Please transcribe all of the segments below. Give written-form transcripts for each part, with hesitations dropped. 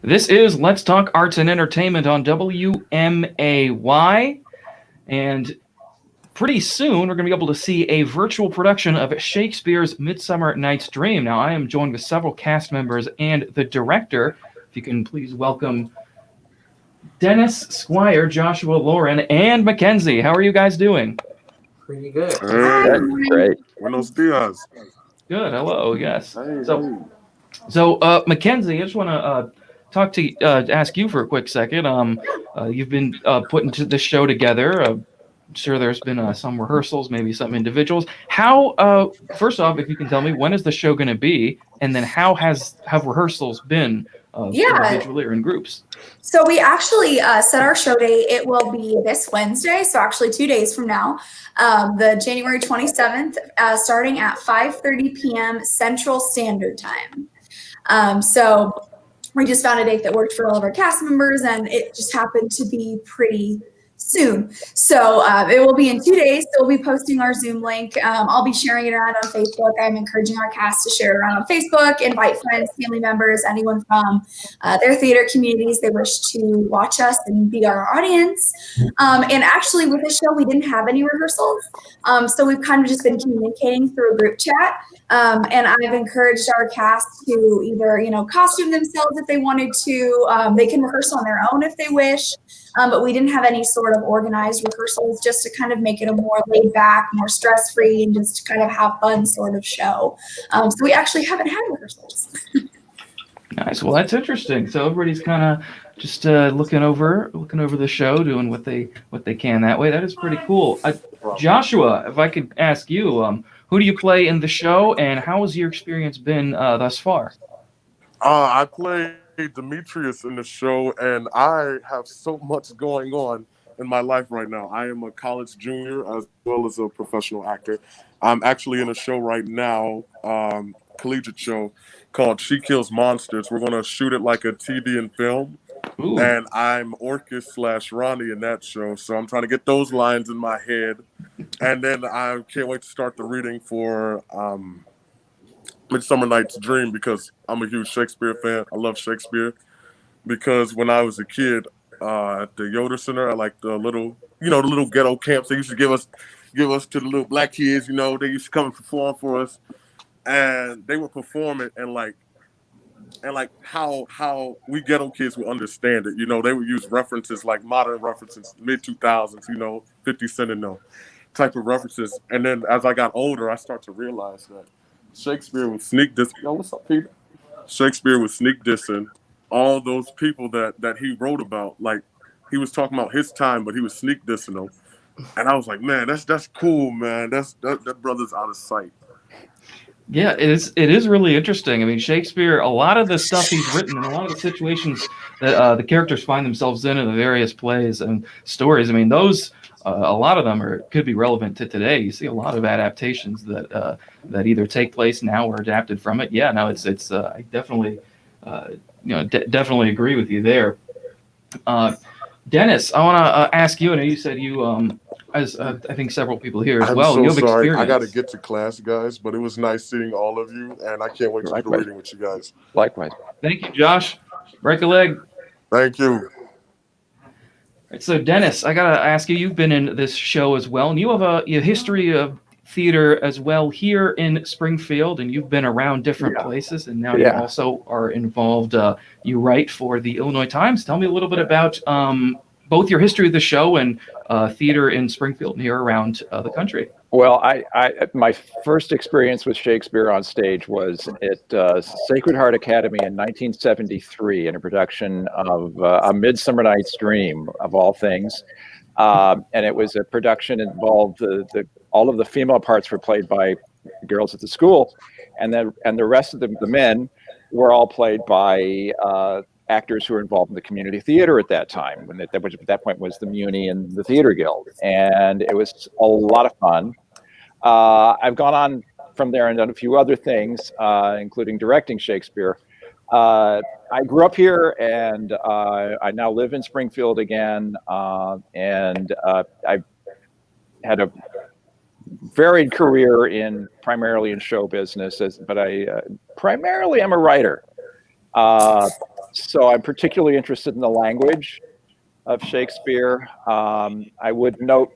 This is Let's Talk Arts and Entertainment on WMAY. And pretty soon, we're going to be able to see a virtual production of Shakespeare's Midsummer Night's Dream. Now, I am joined with several cast members and the director. If you can please welcome Dennis, Squire, Joshua, Lauren, and Makynzie. How are you guys doing? Pretty good. Hey, Great. buenos dias. Good. Hello. Yes. Hey, So, Makynzie, I just want to ask you for a quick second. You've been putting this show together. I'm sure there's been some rehearsals, maybe some individuals. How? First off, if you can tell me, when is the show going to be, and then have rehearsals been individually or in groups? So we actually set our show date. It will be this Wednesday, so actually 2 days from now, the January 27th, starting at 5:30 p.m. Central Standard Time. So we just found a date that worked for all of our cast members, and it just happened to be pretty soon. So it will be in 2 days. So we'll be posting our Zoom link. I'll be sharing it around on Facebook. I'm encouraging our cast to share it around on Facebook, invite friends, family members, anyone from their theater communities they wish to watch us and be our audience. And actually with this show, we didn't have any rehearsals. So we've kind of just been communicating through a group chat. And I've encouraged our cast to either, costume themselves if they wanted to. They can rehearse on their own if they wish. But we didn't have any sort of organized rehearsals, just to kind of make it a more laid back, more stress-free, and just kind of have fun sort of show. So we actually haven't had rehearsals. Nice. Well, that's interesting. So everybody's kind of just looking over the show, doing what they can that way. That is pretty cool. Joshua, if I could ask you, who do you play in the show, and how has your experience been thus far? I play Demetrius in the show, and I have so much going on in my life right now. I am a college junior as well as a professional actor. I'm actually in a show right now, collegiate show called She Kills Monsters. We're going to shoot it like a TV and film. Ooh. And I'm Orcus / Ronnie in that show. So I'm trying to get those lines in my head. And then I can't wait to start the reading for Midsummer Night's Dream, because I'm a huge Shakespeare fan. I love Shakespeare because when I was a kid at the Yoder Center, I like the little ghetto camps they used to give us to the little black kids. They used to come and perform for us, and they would perform it and how we ghetto kids would understand it. They would use references like modern references, mid 2000s. 50 Cent and no type of references. And then as I got older, I start to realize that Shakespeare was sneak dissing. Yo, what's up, Peter? Shakespeare was sneak dissing all those people that he wrote about. Like, he was talking about his time, but he was sneak dissing them. And I was like, man, that's cool, man. That brother's out of sight. Yeah, it is really interesting. I mean, Shakespeare, a lot of the stuff he's written and a lot of the situations that the characters find themselves in the various plays and stories, I mean, those a lot of them could be relevant to today. You see a lot of adaptations that either take place now or adapted from it. Yeah, no, it's I definitely definitely agree with you there. Dennis, I want to ask you. I know you said you as I think several people here as well. I'm so you have sorry. experience. I got to get to class, guys, but it was nice seeing all of you, and I can't wait to do the reading with you guys. Likewise. Thank you, Josh. Break a leg. Thank you. Right, so, Dennis, I got to ask you, you've been in this show as well, and you have a history of theater as well here in Springfield, and you've been around different places, and now you also are involved. You write for the Illinois Times. Tell me a little bit about both your history of the show and theater in Springfield and here around the country. Well, my first experience with Shakespeare on stage was at Sacred Heart Academy in 1973 in a production of A Midsummer Night's Dream, of all things. And it was a production that involved all of the female parts were played by girls at the school, and the rest of the men were all played by actors who were involved in the community theater at that time, which at that point was the Muni and the Theater Guild. And it was a lot of fun. I've gone on from there and done a few other things, including directing Shakespeare. I grew up here, and I now live in Springfield again, and I've had a varied career primarily in show business, but I primarily am a writer. So I'm particularly interested in the language of Shakespeare. I would note,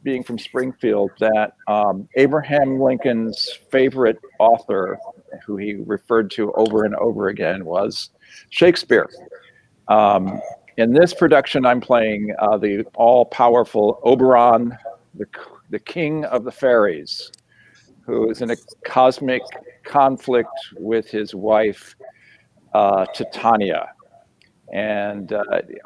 being from Springfield, that Abraham Lincoln's favorite author, who he referred to over and over again, was Shakespeare. In this production, I'm playing the all-powerful Oberon, the king of the fairies, who is in a cosmic conflict with his wife, Titania. And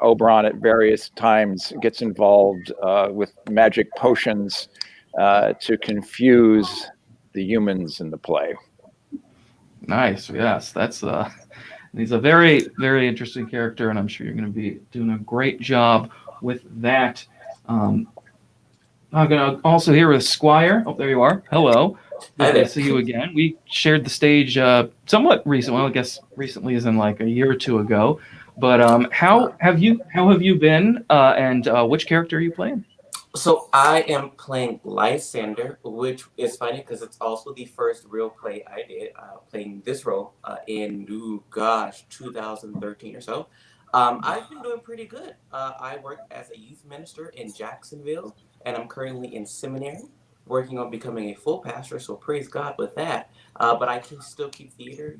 Oberon at various times gets involved with magic potions to confuse the humans in the play. Nice. Yes, he's a very, very interesting character, and I'm sure you're going to be doing a great job with that. I'm going to also hear with Squire. Oh, there you are. Hello. Good to see you again. We shared the stage somewhat recently. Well, I guess recently is in like a year or two ago. But how have you been? And which character are you playing? So I am playing Lysander, which is funny because it's also the first real play I did, playing this role in 2013 or so. I've been doing pretty good. I work as a youth minister in Jacksonville, and I'm currently in seminary, working on becoming a full pastor. So praise God with that. But I can still keep theater,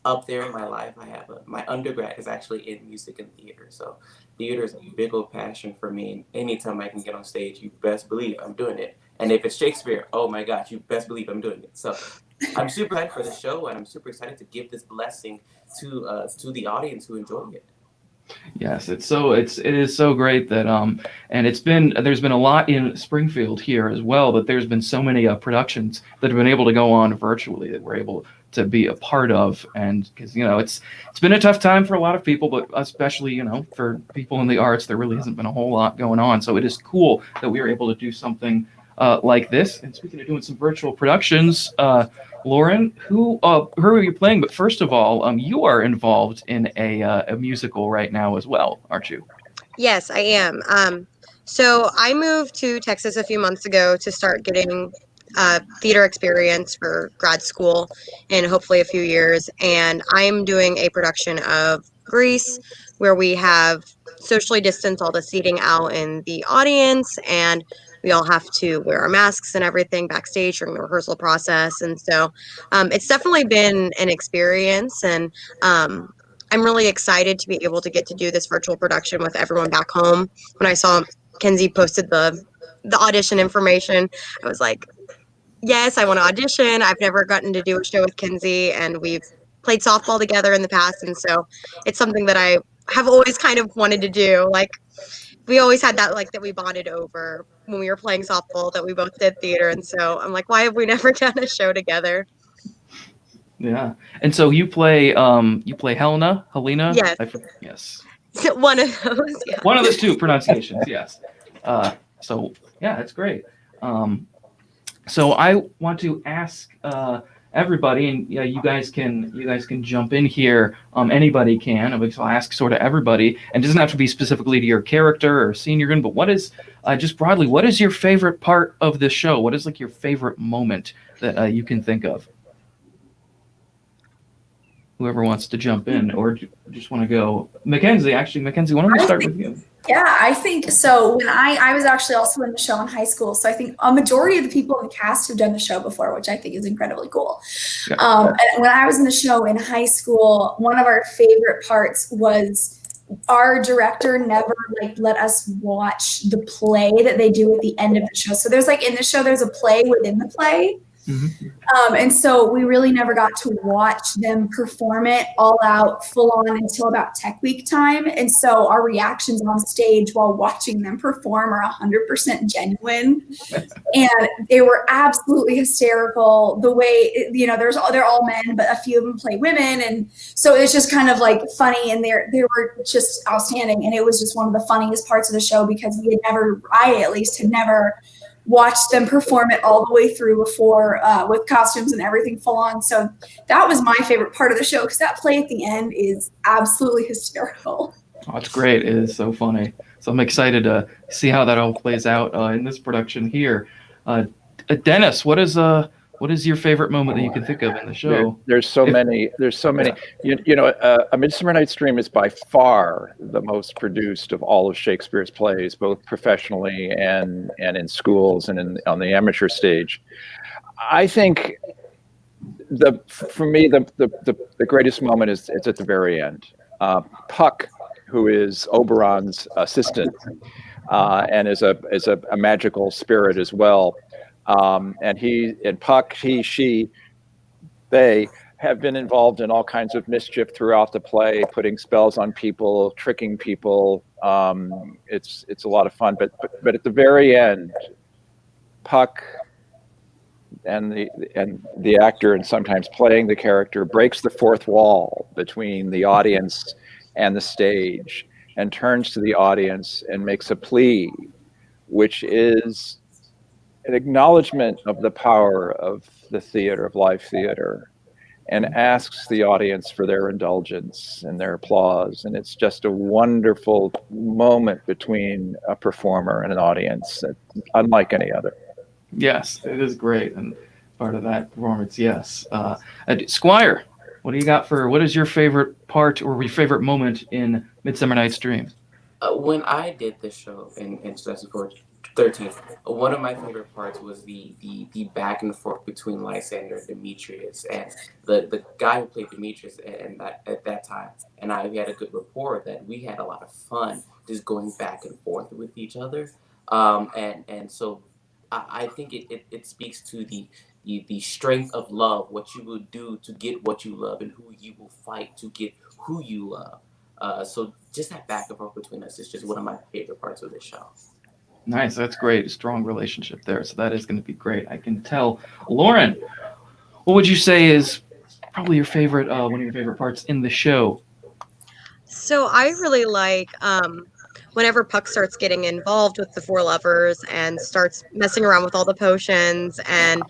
up there in my life. I have my undergrad is actually in music and theater. So theater is a big old passion for me. And anytime I can get on stage, you best believe I'm doing it. And if it's Shakespeare, oh my gosh, you best believe I'm doing it. So I'm super excited for the show, and I'm super excited to give this blessing to the audience who enjoy it. Yes, it is so great that and there's been a lot in Springfield here as well, that there's been so many productions that have been able to go on virtually that we're able to be a part of. And because it's been a tough time for a lot of people, but especially for people in the arts, there really hasn't been a whole lot going on. So it is cool that we are able to do something like this. And speaking of doing some virtual productions, Lauren, who are you playing? But first of all, you are involved in a musical right now as well, aren't you? Yes, I am. So I moved to Texas a few months ago to start getting theater experience for grad school in hopefully a few years. And I'm doing a production of Grease, where we have socially distanced all the seating out in the audience, and we all have to wear our masks and everything backstage during the rehearsal process. And so it's definitely been an experience, and I'm really excited to be able to get to do this virtual production with everyone back home. When I saw Makynzie posted the audition information, I was like, yes, I want to audition. I've never gotten to do a show with Makynzie, and we've played softball together in the past, and so it's something that I have always kind of wanted to do. Like, we always had that we bonded over when we were playing softball, that we both did theater, and so I'm like, why have we never done a show together? Yeah. And so you play Helena? Yes. Yes. One of those. Yeah. One of those two pronunciations, yes. So yeah, that's great. So I want to ask everybody, and you guys can jump in here. Anybody can. So I'll ask sort of everybody, and it doesn't have to be specifically to your character or scene you're in, but what is just broadly, what is your favorite part of this show? What is like your favorite moment that you can think of? Whoever wants to jump in, or just want to go. Makynzie, why don't we start with you? Yeah, I think so. When I was actually also in the show in high school, so I think a majority of the people in the cast have done the show before, which I think is incredibly cool. Yeah. And when I was in the show in high school, one of our favorite parts was our director never let us watch the play that they do at the end of the show. So there's in the show, there's a play within the play. Mm-hmm. And so we really never got to watch them perform it all out full on until about Tech Week time. And so our reactions on stage while watching them perform are 100% genuine. And they were absolutely hysterical. The way, they're all men, but a few of them play women. And so it's just kind of funny, and they were just outstanding. And it was just one of the funniest parts of the show, because I at least had never watched them perform it all the way through before, with costumes and everything full on. So that was my favorite part of the show, because that play at the end is absolutely hysterical. Oh, it's great. It is so funny. So I'm excited to see how that all plays out in this production here. Dennis, what is what is your favorite moment that you can think of in the show? There's so If- many. There's so many. A Midsummer Night's Dream is by far the most produced of all of Shakespeare's plays, both professionally and in schools and on the amateur stage. I think for me the greatest moment is it's at the very end. Puck, who is Oberon's assistant, and is a magical spirit as well. And Puck, they have been involved in all kinds of mischief throughout the play, putting spells on people, tricking people. It's a lot of fun. But at the very end, Puck and the actor, and sometimes playing the character, breaks the fourth wall between the audience and the stage, and turns to the audience and makes a plea, which is an acknowledgement of the power of the theater, of live theater, and asks the audience for their indulgence and their applause. And it's just a wonderful moment between a performer and an audience, unlike any other. Yes, it is great, and part of that performance. Yes, Squire, what is your favorite part or your favorite moment in Midsummer Night's Dream? When I did this show in 2013, one of my favorite parts was the back and forth between Lysander and Demetrius, and the guy who played Demetrius at that time and we had a good rapport, that we had a lot of fun just going back and forth with each other, and so I think it speaks to the strength of love, what you will do to get what you love, and who you will fight to get who you love. So just that back and forth between us is just one of my favorite parts of this show. Nice, that's great. A strong relationship there. So that is going to be great. I can tell. Lauren, what would you say is probably your favorite, one of your favorite parts in the show? So I really like whenever Puck starts getting involved with the four lovers and starts messing around with all the potions, and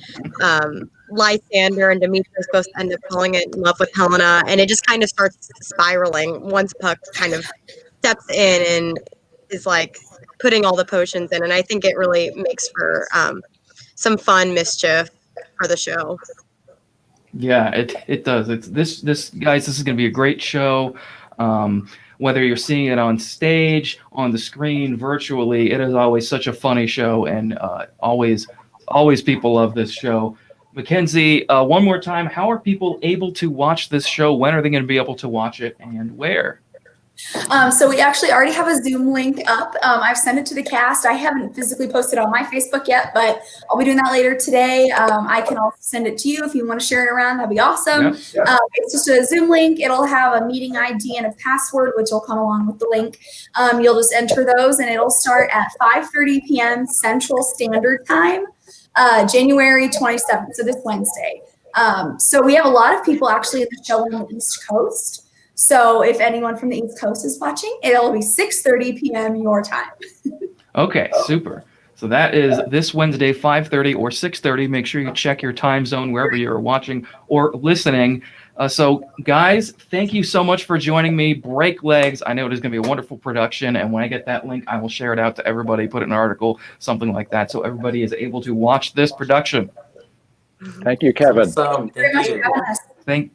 Lysander and Demetrius both end up falling in love with Helena, and it just kind of starts spiraling once Puck kind of steps in and is like putting all the potions in, and I think it really makes for some fun mischief for the show. Yeah, it does. It's this guys. This is going to be a great show. Whether you're seeing it on stage, on the screen, virtually, it is always such a funny show, and always people love this show. Makynzie, one more time, how are people able to watch this show? When are they going to be able to watch it, and where? So we actually already have a Zoom link up. I've sent it to the cast. I haven't physically posted on my Facebook yet, but I'll be doing that later today. I can also send it to you if you want to share it around. That'd be awesome. Yep. It's just a Zoom link. It'll have a meeting ID and a password, which will come along with the link. You'll just enter those, and it'll start at 5:30 p.m. Central Standard Time, January 27th, so this Wednesday. So we have a lot of people actually in the show on the East Coast. So if anyone from the East Coast is watching, it'll be 6:30 p.m. your time. Okay, super. So that is this Wednesday, 5:30 or 6:30. Make sure you check your time zone wherever you're watching or listening. So, guys, thank you so much for joining me. Break legs. I know it is going to be a wonderful production, and when I get that link, I will share it out to everybody, put it in an article, something like that, so everybody is able to watch this production. Thank you, Kevin. Awesome. Very much Thank for you. having us.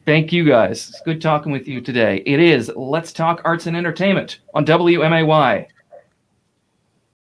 Thank you, guys. It's good talking with you today. It is Let's Talk Arts and Entertainment on WMAY.